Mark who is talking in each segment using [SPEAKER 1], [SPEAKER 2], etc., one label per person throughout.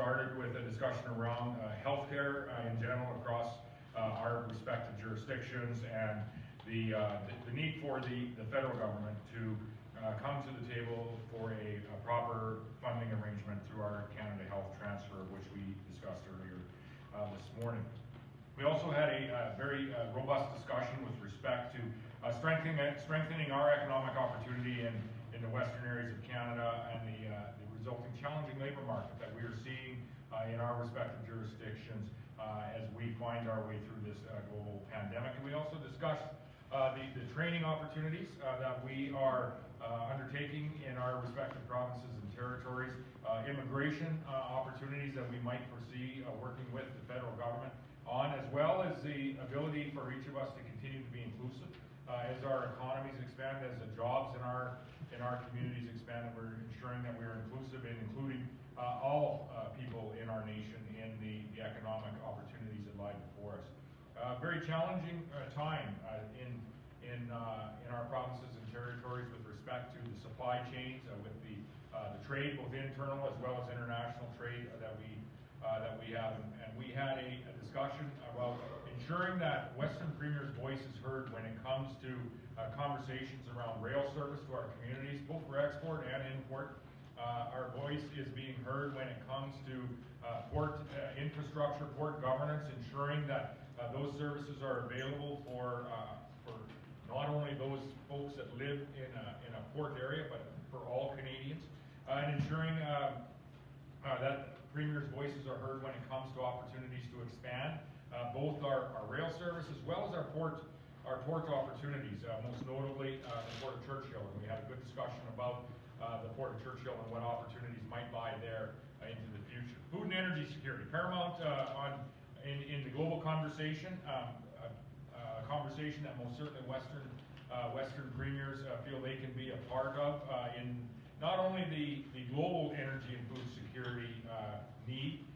[SPEAKER 1] started with a discussion around healthcare in general across our respective jurisdictions, and the need for the federal government to come to the table for a proper funding arrangement through our Canada Health Transfer, which we discussed earlier this morning. We also had a very robust discussion with respect to strengthening our economic opportunity in the western areas of Canada, and the resulting challenging labor market that we are seeing in our respective jurisdictions as we find our way through this global pandemic. And we also discussed the training opportunities that we are undertaking in our respective provinces and territories, immigration opportunities that we might foresee working with the federal government on, as well as the ability for each of us to continue to be inclusive as our economies expand, as the jobs in our communities expand, and we're ensuring that we are inclusive and including all people in our nation in the economic opportunities that lie before us. Very challenging time in our provinces and territories with respect to the supply chains, with the trade, both internal as well as international trade that we have, and we had a discussion about ensuring that Western Premier's voice is heard when it comes to conversations around rail service to our communities, both for export and import. Our voice is being heard when it comes to port infrastructure, port governance, ensuring that those services are available for not only those folks that live in a port area, but for all Canadians, and ensuring that Premier's voices are heard when it comes to opportunities to expand both our rail service as well as our port opportunities, most notably the Port of Churchill. And we had a good discussion about the Port of Churchill and what opportunities might lie there into the future. Food and energy security, paramount in the global conversation, a conversation that most certainly Western premiers feel they can be a part of in not only the global energy and food security need,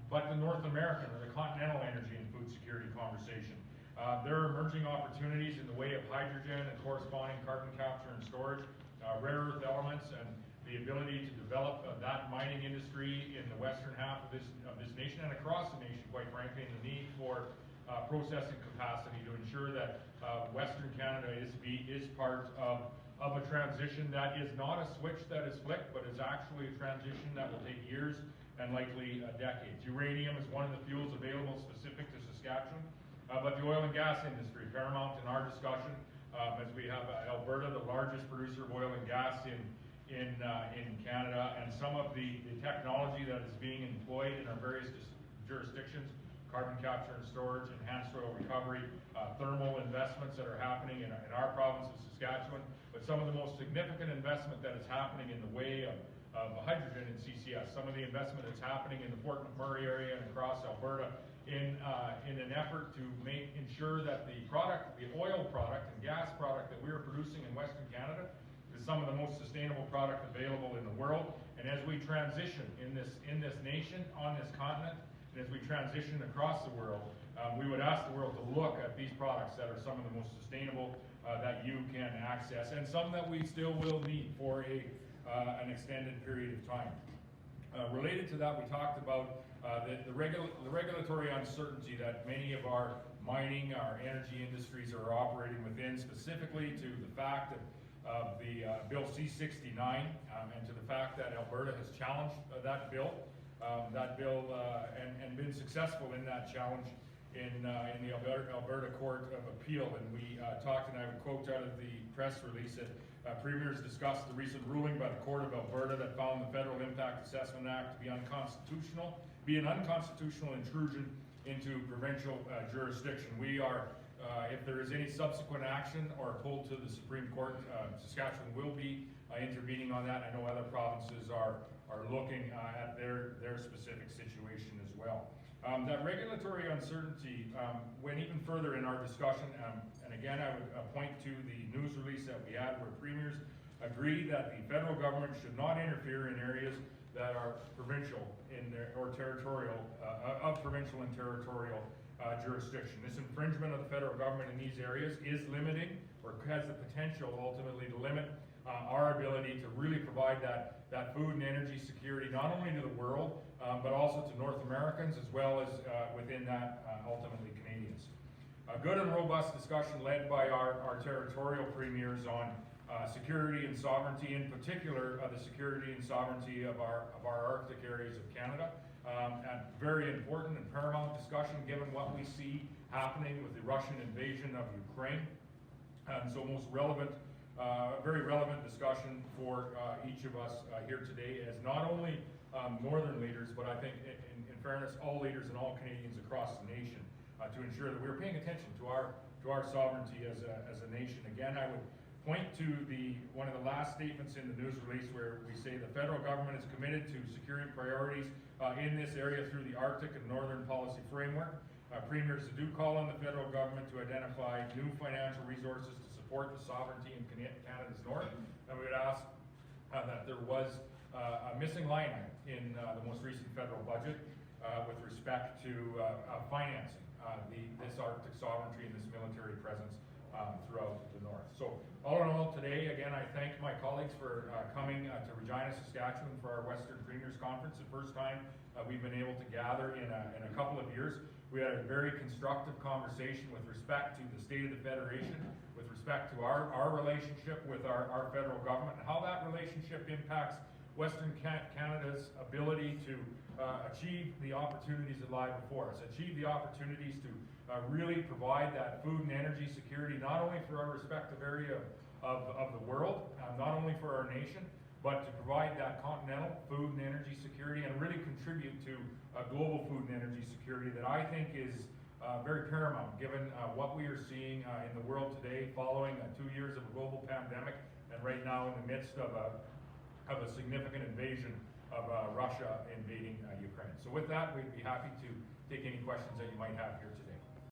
[SPEAKER 1] but the North American or the continental energy and food security conversation. There are emerging opportunities in the way of hydrogen and corresponding carbon capture and storage, rare earth elements, and the ability to develop that mining industry in the western half of this nation and across the nation, quite frankly, and the need for processing capacity to ensure that Western Canada is part of a transition that is not a switch that is flicked, but is actually a transition that will take years and likely decades. Uranium is one of the fuels available specific to Saskatchewan, but the oil and gas industry, paramount in our discussion, as we have Alberta, the largest producer of oil and gas in Canada, and some of the technology that is being employed in our various jurisdictions, carbon capture and storage, enhanced oil recovery, thermal investments that are happening in our province of Saskatchewan, but some of the most significant investment that is happening in the way of hydrogen in CCS, some of the investment that's happening in the Fort McMurray area and across Alberta in an effort to ensure that the oil product and gas product that we are producing in Western Canada is some of the most sustainable product available in the world. And as we transition in this nation, on this continent, and as we transition across the world, we would ask the world to look at these products that are some of the most sustainable that you can access, and some that we still will need for an extended period of time. Related to that, we talked about the regulatory uncertainty that many of our mining, our energy industries are operating within, specifically to the fact of the Bill C-69, and to the fact that Alberta has challenged that bill, and been successful in that challenge in the Alberta Court of Appeal. And we talked, and I would quote out of the press release that premiers discussed the recent ruling by the Court of Alberta that found the Federal Impact Assessment Act to be an unconstitutional intrusion into provincial jurisdiction. We are, if there is any subsequent action or pulled to the Supreme Court, Saskatchewan will be intervening on that. I know other provinces are looking at their specific situation as well. That regulatory uncertainty went even further in our discussion, and again I would point to the news release that we had where premiers agreed that the federal government should not interfere in areas that are provincial or territorial, of provincial and territorial jurisdiction. This infringement of the federal government in these areas is limiting, or has the potential ultimately to limit our ability to really provide that food and energy security, not only to the world, but also to North Americans, as well as within that, ultimately Canadians. A good and robust discussion led by our territorial premiers on security and sovereignty, in particular the security and sovereignty of our Arctic areas of Canada. A very important and paramount discussion given what we see happening with the Russian invasion of Ukraine. And so most relevant, very relevant discussion for each of us here today as not only northern leaders, but I think in fairness, all leaders and all Canadians across the nation to ensure that we're paying attention to our sovereignty as a nation. Again, I would point to one of the last statements in the news release where we say the federal government is committed to securing priorities in this area through the Arctic and Northern Policy Framework. Premiers do call on the federal government to identify new financial resources to support the sovereignty in Canada's north. And we would ask that there was a missing line item in the most recent federal budget with respect to financing this Arctic sovereignty and this military presence throughout the north. So all in all, today, again, I thank my colleagues for coming to Regina, Saskatchewan for our Western Premiers Conference. The first time we've been able to gather in a couple of years. We had a very constructive conversation with respect to the state of the Federation, with respect to our relationship with our federal government, and how that relationship impacts Western Canada's ability to achieve the opportunities that lie before us, achieve the opportunities to really provide that food and energy security, not only for our respective area of the world, not only for our nation, but to provide that continental food and energy security and really contribute to global food and energy security that I think is very paramount given what we are seeing in the world today following 2 years of a global pandemic and right now in the midst of a significant invasion of Russia invading Ukraine. So with that, we'd be happy to take any questions that you might have here today.